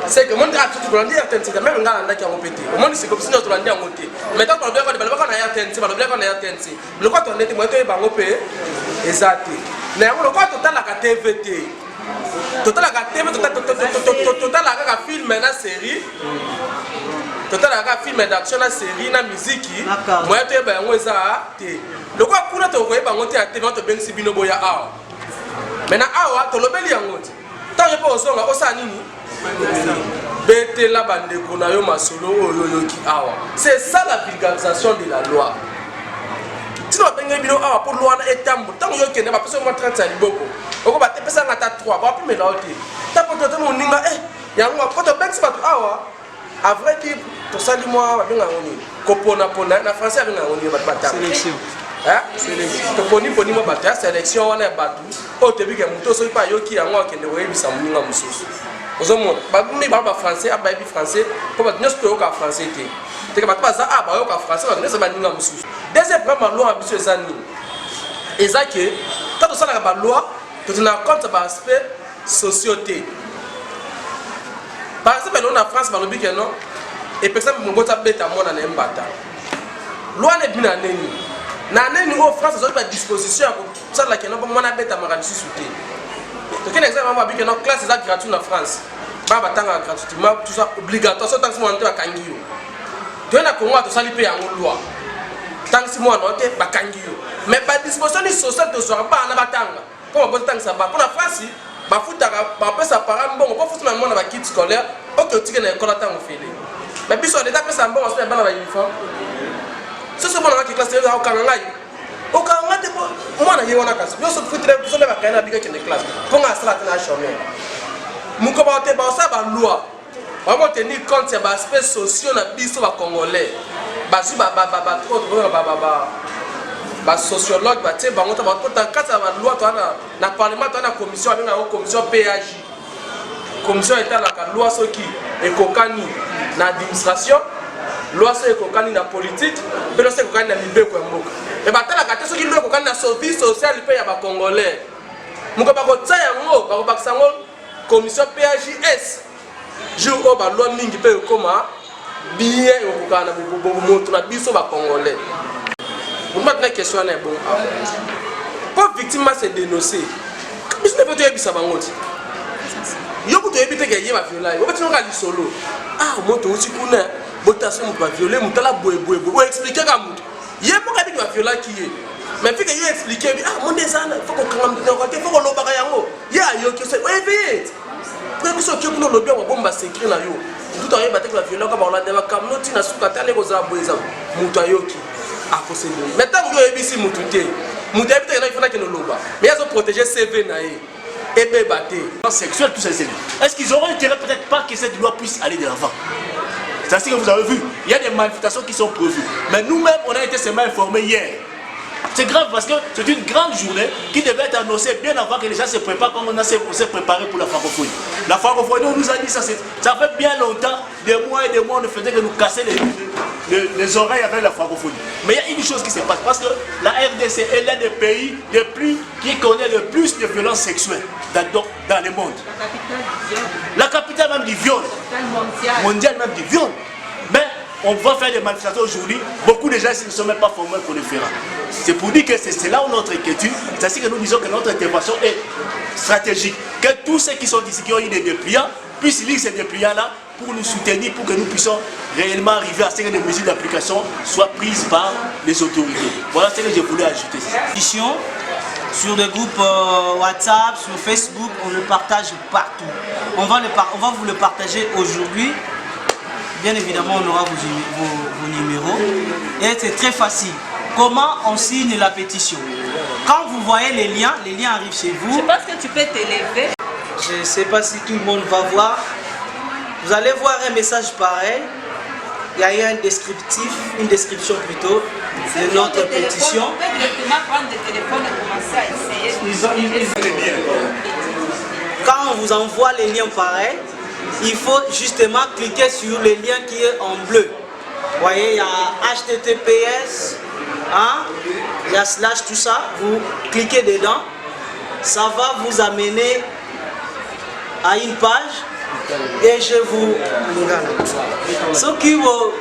C'est que mon drap tout le monde RTNC, même un gars qui a pété. Au moins, c'est comme si notre Andia a monté. Maintenant, on doit faire des balles qu'on a RTNC, on doit faire des RTNC. Le quoi, on était moitié par OP, exact. Mais on le quoi, total la TVT. Total la TV, total la film, la série. Total la film d'action, la série, la musique. Moi, tu es bien, on est à le quoi, pour notre voyage, on est à TV, on est bien si bien au boya. Maintenant, tu le bel yango. Tant que pas au son, au sanini. Bête la bande qu'on a eu ma solo qui awa. C'est ça la vulgarisation de la loi. Si nous avons bien pour loi et tambour, tant que vous avez pas besoin de 30 ans beaucoup. On va te passer à ta 3, on va plus mélanger. T'as pas de mon ninga, eh, yango, quand tu penses pas awa, à vrai dire tosali moi babenga ngoni kopona pona na français abenga ngoni batata sélection toponi mo bato ya sélection wana ya bato oyo tebike moto soki mpe ayoki yango akende koyebisa moninga mosusu ozomona bami bango bafrançais abayebi français mpo bato nyonso toyoka français te teke bato baza bayoka français bato nyonso baninga mosusu deuxième problème baloi ya biso eza nini eza ke ta tosalaka baloi totenaka compte baaspect sociaux te par exemple eloko na France balobi ke non epesa mongo tabeta mwana na ye mbata loi na ebi na neni na neni oyo France azoli badisposition ya kosala keno mpo mwana abetamaka lisusu te tokende exemple mama babi keno classe eza gratuit na France bana batangaka gratuitement tout ça obligatoire so tangisi mwana te bakangi yo toye na Congo tosali mpe yango loi tangisi mwana te bakangi yo mais badisposition ni sociale tozwaka bana batanga mpo babotangisa ba mpo na France bafutaka bapesa parent mbongo mpo futuna mwana bakit scolaire oke otike na ekole ntango fele mais biso leta apesa mbongo so ya bana bauniforme soso mwana waki classe yo okanga ngai okanga te mwana ye wana kasi biso futile biso le bakayana bika kende classe ponga asala tena chômeur muko ba te ba sa ba loi ba mo tenir compte ya ba aspects sociaux na biso ba congolais bazu ba sociologue ba te bango ta ba kota kata ba loi to na parlement to na commission abenga ko commission PAJ commission etalaka loi soki ekokani na administration loi so ekokani na politique mpe loso ekokani na mibeko ya mboka e batalaka te soki loi ekokani na service social mpe ya bacongolais moko bakotya yango bakobakisa yango commission PAJS jour oyo baloi mingi mpe ekoma bien ekokana na moto na biso bacongolais boma tena question wana ebon mpo victime se dénoncer biso nde mpe toyebisa bango ti yo kutu oyebi teke ye baviola ye obetinaka lisolo moto outi kuna botation moto baviole moto ala boyeboyeboye oexplikeka moto ye moko abiki baviolaki ye mais fike yo explike bi monde ezana fo kokanga moto te fo kolobaka yango ye ayoki so oyebeye mpe biso oki kuna olobi yango bomba secret na yo ntutu ayoyeba teke baviolaka baolanda bakamno ntina suka te ale kozala boye eza moto ayoki akosebeli mais ntango yo oyebisi motu te moto ayebi teke na ifandaki noloba mais ye azoprotege CV na ye sexuel, tout ça, c'est lui. Est-ce qu'ils auront intérêt peut-être pas que cette loi puisse aller de l'avant? C'est ainsi que vous avez vu, il y a des manifestations qui sont prévues. Mais nous-mêmes, on a été seulement informés hier. C'est grave parce que c'est une grande journée qui devait être annoncée bien avant que les gens se préparent comme on s'est préparé pour la francophonie. La francophonie, on nous a dit ça, ça fait bien longtemps, des mois et des mois, on ne faisait que nous casser les oreilles avec la francophonie. Mais il y a une chose qui se passe, parce que la RDC est l'un des pays qui connaît le plus de violences sexuelles dans le monde. La capitale même du viol. Mondiale même du viol. Mais on va faire des manifestations aujourd'hui. Beaucoup de gens ne sont même pas formés pour le faire. C'est pour dire que c'est là où notre inquiétude, c'est ainsi que nous disons que notre intervention est stratégique. Que tous ceux qui sont ici, qui ont eu des dépliants, puissent lire ces dépliants-là pour nous soutenir, pour que nous puissions réellement arriver à ce que les mesures d'application soient prises par les autorités. Voilà ce que je voulais ajouter. Sur des groupes WhatsApp, sur Facebook, on le partage partout. On va vous le partager aujourd'hui. Bien évidemment, on aura vos numéros. Et c'est très facile. Comment on signe la pétition? Quand vous voyez les liens arrivent chez vous. Je pense que tu peux t'élever. Je ne sais pas si tout le monde va voir. Vous allez voir un message pareil. Il y a eu une description plutôt de notre pétition. On peut directement prendre le téléphone et commencer à essayer. Quand on vous envoie les liens pareils, il faut justement cliquer sur le lien qui est en bleu. Vous voyez, il y a HTTPS, il y a slash, tout ça. Vous cliquez dedans, ça va vous amener à une page. Et je vous ce qui vous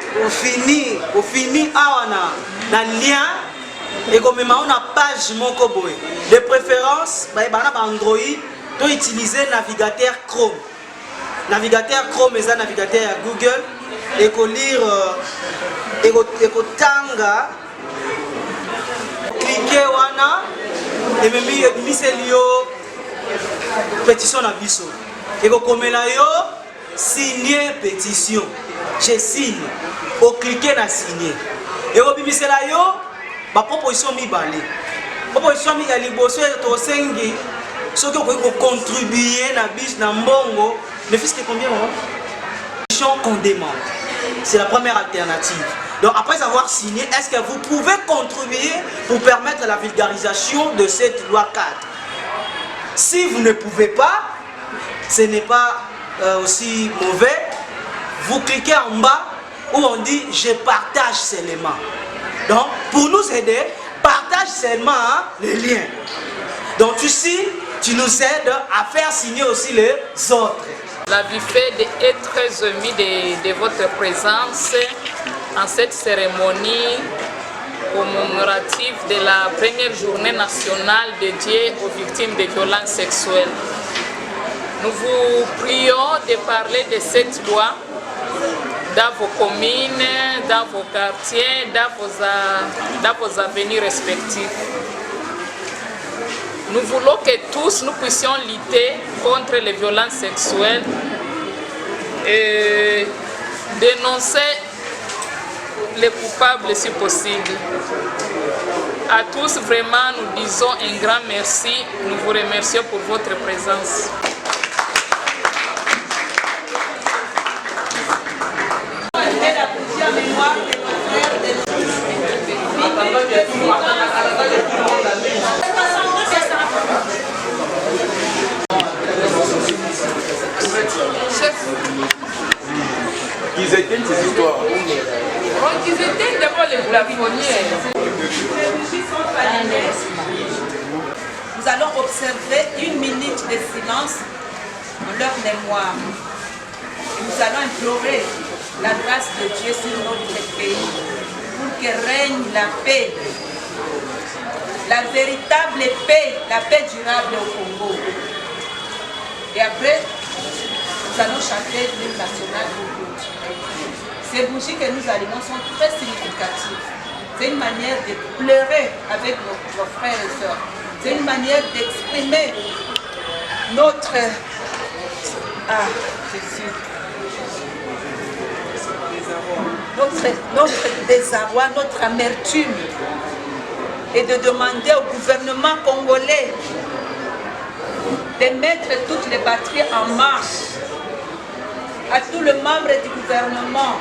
finit à lien et comme on a page mon coboy de préférence Android doit utiliser navigateur Chrome. Navigateur Chrome est un navigateur à Google et qu'on lire et qu'on tanga cliquer wana et même miselio pétition na biso. Et comme là yo signer pétition, je signe. Au cliquer na signer. Et au bibisé là yo, ba proposition mi balé. Proposition mi gali bosso to sengi. Ce que vous contribuer na bis na mbongo, le fisc est combien hein? conditions qu'on demande. C'est la première alternative. Donc après avoir signé, est-ce que vous pouvez contribuer pour permettre la vulgarisation de cette loi cadre? Si vous ne pouvez pas, ce n'est pas aussi mauvais, vous cliquez en bas où on dit « je partage seulement ». Donc pour nous aider, partage seulement les liens. Donc tu nous aides à faire signer aussi les autres. La Bufed est très émue de votre présence en cette cérémonie commémorative de la première journée nationale dédiée aux victimes de violences sexuelles. Nous vous prions de parler de cette loi dans vos communes, dans vos quartiers, dans vos avenues respectifs. Nous voulons que tous nous puissions lutter contre les violences sexuelles et dénoncer les coupables si possible. À tous, vraiment, nous disons un grand merci. Nous vous remercions pour votre présence. Qu'ils éteignent ces histoires. Qu'ils éteignent d'abord les plafonniers. Nous allons observer 1 minute de silence en leur mémoire. Et nous allons implorer la grâce de Dieu sur notre pays pour que règne la paix, la véritable paix, la paix durable au Congo. Et après, nous allons chanter l'hymne national pour clôturer. Ces bougies que nous allumons sont très significatives. C'est une manière de pleurer avec nos frères et sœurs. C'est une manière d'exprimer notre... Notre désarroi, notre amertume, et de demander au gouvernement congolais de mettre toutes les batteries en marche, à tous les membres du gouvernement,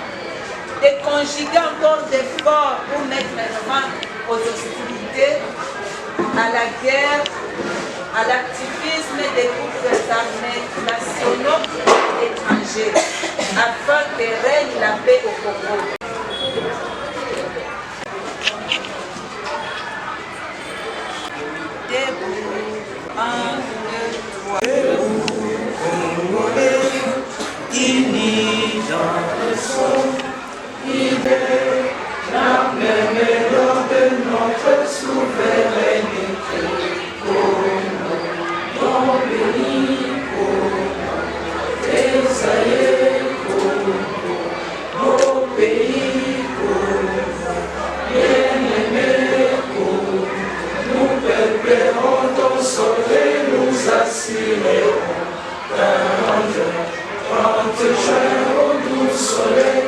de conjuguer encore d'efforts pour mettre fin aux hostilités, à la guerre, à l'activisme des groupes armés nationaux et étrangers, afin que règne la paix au Congo. Debout, 1, 2, 3. Debout, Congolais, unis dans le son, idée, la mémoire de notre souveraineté. Congo, ton béni, Congo, tes aïeux, Congo, nos pays, Congo, bien-aimés, Congo, nous préparons ton soleil, nous assurerons ta grandeur. 30 juin au doux soleil,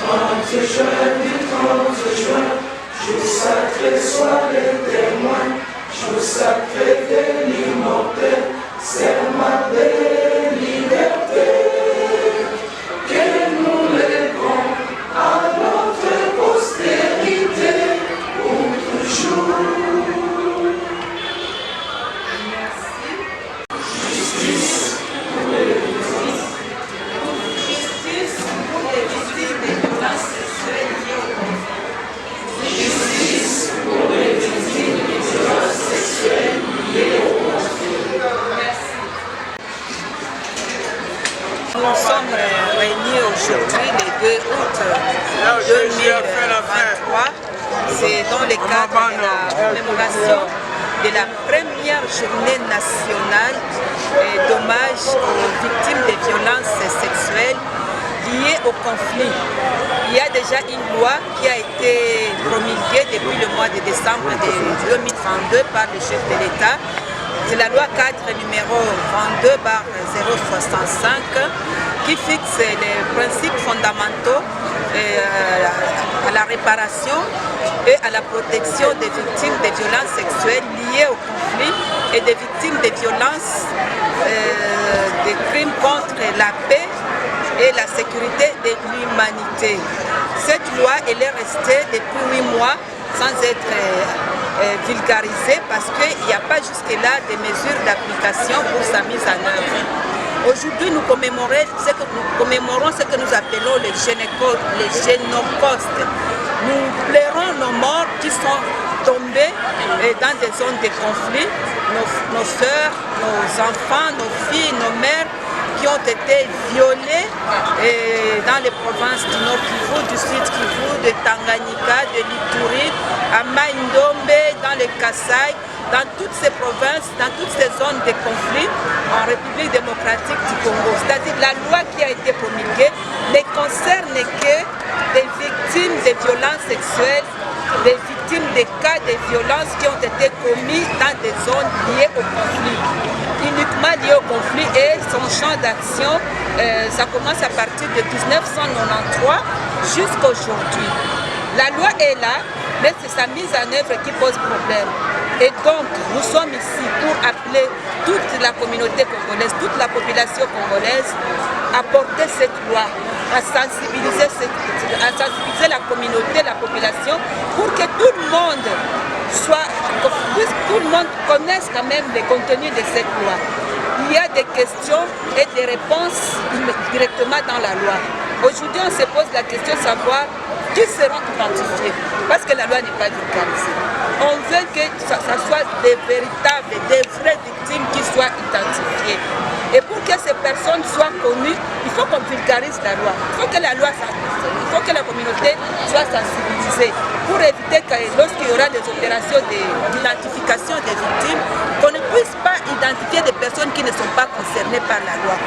30 juin du 30 juin, jour sacré soit les témoins, jour sacré de l'immortel, serment de liberté, que nous léguons à notre postérité pour toujours. Justice pour les victimes. Justice pour les victimes des violences sexuelles liées au conflit. Justice pour les victimes des violences sexuelles liées au conflit. Merci. Nous sommes réunis aujourd'hui le 2 août 2023. C'est dans le cadre de la commémoration de la première journée nationale d'hommage aux victimes des violences sexuelles liées au conflit. Il y a déjà une loi qui a été promulguée depuis le mois de décembre 2022 par le chef de l'État. C'est la loi cadre numéro 22/065 qui fixe les principes fondamentaux à la réparation et à la protection des victimes des violences sexuelles liées au conflit et des victimes des violences, des crimes contre la paix et la sécurité de l'humanité. Cette loi, elle est restée depuis 8 mois sans être vulgarisée parce qu'il n'y a pas jusque-là de mesures d'application pour sa mise en œuvre. Aujourd'hui, nous commémorons ce que nous appelons les génocaustes. Nous pleurons nos morts qui sont tombés dans des zones de conflit, nos sœurs, nos enfants, nos filles, nos mères qui ont été violées dans les provinces du Nord Kivu, du Sud Kivu, de Tanganyika, de l'Ituri, à Maïndombe, dans le Kasaï, dans toutes ces provinces, dans toutes ces zones de conflit en République démocratique du Congo. C'est-à-dire la loi qui a été promulguée ne concerne que des victimes de violences sexuelles, des victimes des cas de violences qui ont été commis dans des zones liées au conflit. Uniquement liées au conflit et son champ d'action, ça commence à partir de 1993 jusqu'à aujourd'hui. La loi est là, mais c'est sa mise en œuvre qui pose problème. Et donc, nous sommes ici pour appeler toute la communauté congolaise, toute la population congolaise à porter cette loi, à sensibiliser la communauté, la population, pour que tout le monde connaisse quand même le contenu de cette loi. Il y a des questions et des réponses directement dans la loi. Aujourd'hui, on se pose la question de savoir qui seront identifiés, parce que la loi n'est pas vulgarisée. On veut que ça soit des véritables, des vraies victimes qui soient identifiées. Et pour que ces personnes soient connues, il faut qu'on vulgarise la loi. Il faut que la loi il faut que la communauté soit sensibilisée pour éviter que lorsqu'il y aura des opérations d'identification des victimes, qu'on ne puisse pas identifier des personnes qui ne sont pas concernées par la loi.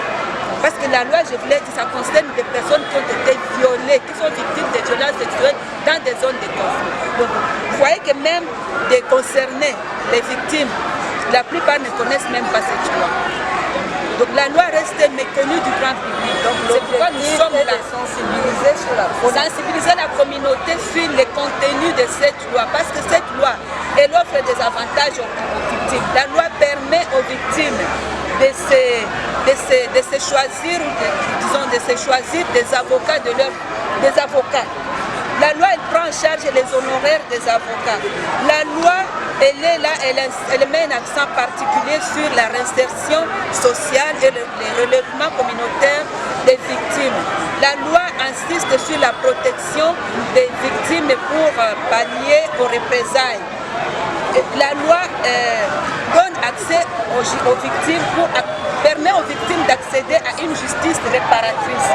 Parce que la loi, je voulais dire, ça concerne des personnes qui ont été violées, qui sont victimes de violences sexuelles dans des zones de conflit. Donc, vous voyez que même des concernés, les victimes, la plupart ne connaissent même pas cette loi. Donc la loi reste méconnue du grand public. Donc c'est pourquoi nous sommes là. Sensibiliser la communauté sur les contenus de cette loi. Parce que cette loi, elle offre des avantages aux victimes. La loi permet aux victimes de se choisir des avocats des avocats. La loi, elle prend en charge les honoraires des avocats. La loi, elle est là, elle met un accent particulier sur la réinsertion sociale et le relèvement communautaire des victimes. La loi insiste sur la protection des victimes pour pallier aux représailles. La loi donne accès aux victimes, permet aux victimes d'accéder à une justice réparatrice.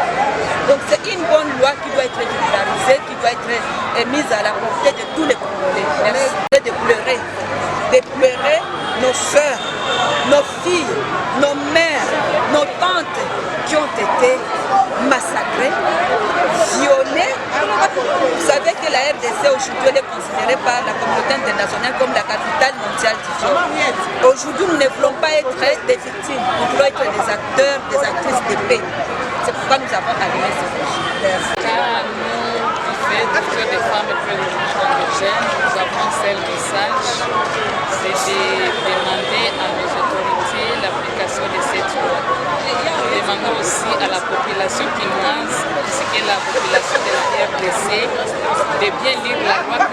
Donc c'est une bonne loi qui doit être vulgarisée, qui doit être mise à la portée de tous les Congolais. Merci de pleurer nos soeurs, nos filles, nos mères, nos tantes qui ont été massacrées, violées. Vous savez que la RDC aujourd'hui est considérée par la communauté internationale comme la capitale mondiale du viol. Aujourd'hui, nous ne voulons pas être des victimes, nous voulons être des acteurs, des actrices de paix. C'est pourquoi nous avons allumé ce projet. Car nous, qui fait des femmes et plus de jeunes, nous avons un seul message, c'est de demander à nos autorités l'application de cette loi. Nous demandons aussi à la population quinoise, ainsi que la population de la RDC, de bien lire la loi 4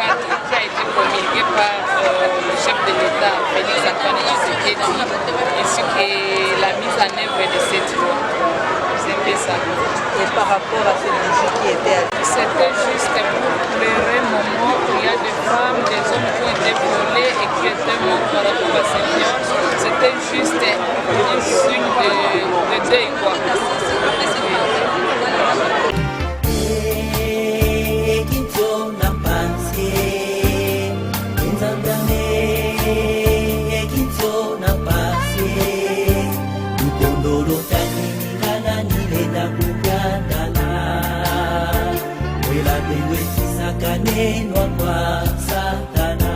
qui a été promulguée par le chef de l'État, Félix Antoine Tshisekedi, ainsi que la mise en œuvre de cette loi. C'était ça. Et par rapport à cette musique qui était... C'était juste pour pleurer mon mort. Il y a des femmes, des hommes qui ont été violés et qui étaient morts par rapport à ces viols. C'était juste un signe de deuil, quoi. Kanenwa kwa Satana.